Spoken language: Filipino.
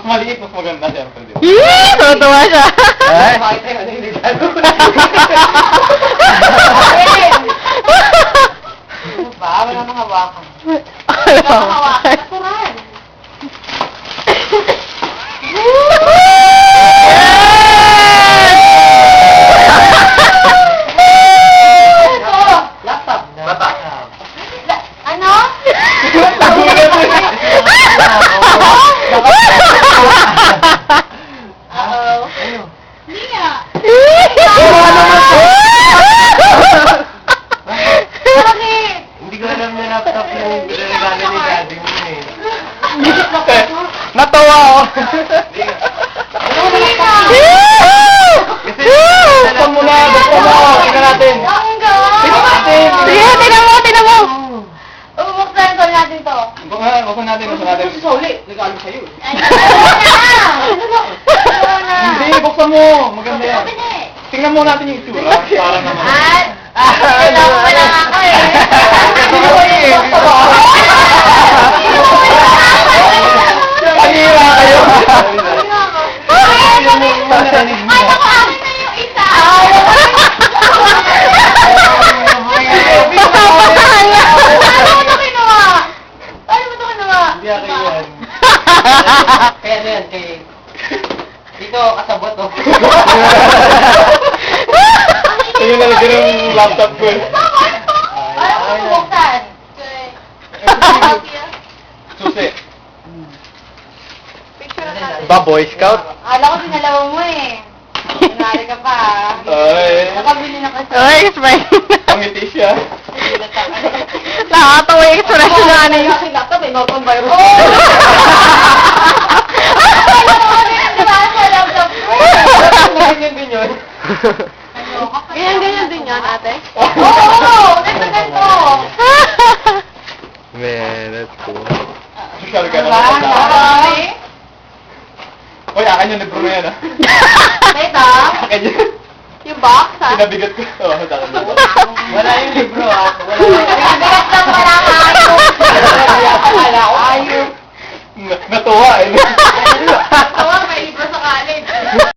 maliit, mas maganda, siyempre. Yee! Tuwa siya. Ay, makita yung ano yung ligado. Ba? Wala nang hawakan. Wala nang hawakan. Natural. Laptop. Bata. Ano? Uh-oh. Hindi nga. Bakit? Hindi ko alam na laptop yung regalo ni daddy mo eh. Natawa ako. Hindi nga. Buksan mo na, buksan mo. Tingnan natin. Tingnan natin. Sige, tinan mo, tinan mo. Bubuksan ko natin to. Buksan natin, buksan natin. Soli. Regalo sa'yo. Ay, Hindi, buksan mo. Maganda yan. Tingnan mo natin yung itsura. Para naman. kailangan ko lang ako eh. Kanira kayo. Ay, naku, akin na yung isa. Paano mo ito kinuha? Paano mo ito kinuha? Hindi ako yan. Kaya ano yan, kay... Dito, kasabot oh. Ayun na lang yung laptop ko eh. Paano mo bubuksan? Susi. Picture na tayo. Ba, Boy Scout? Akala ko sinalawa mo eh. Nanari ka pa ah. Ay. Nakabili na kasi. Ay, smile. Pangiti siya. Nakakatawa yung expression na ano yun. Kasi laptop eh, not on virus. Oo! Ganyan din yun. Ganyan din yun, ate. Oo! Ganito! Man, that's cool. Social ka Diba? naman. Okay. Uy, akin yung libro na yan ah. Ito? Akin yun. Yung box ha? Pinabigat ko. Oo, akin yun. Wala yung libro ah. Bigat lang wala ka ayun. Ayun. Natuwa eh.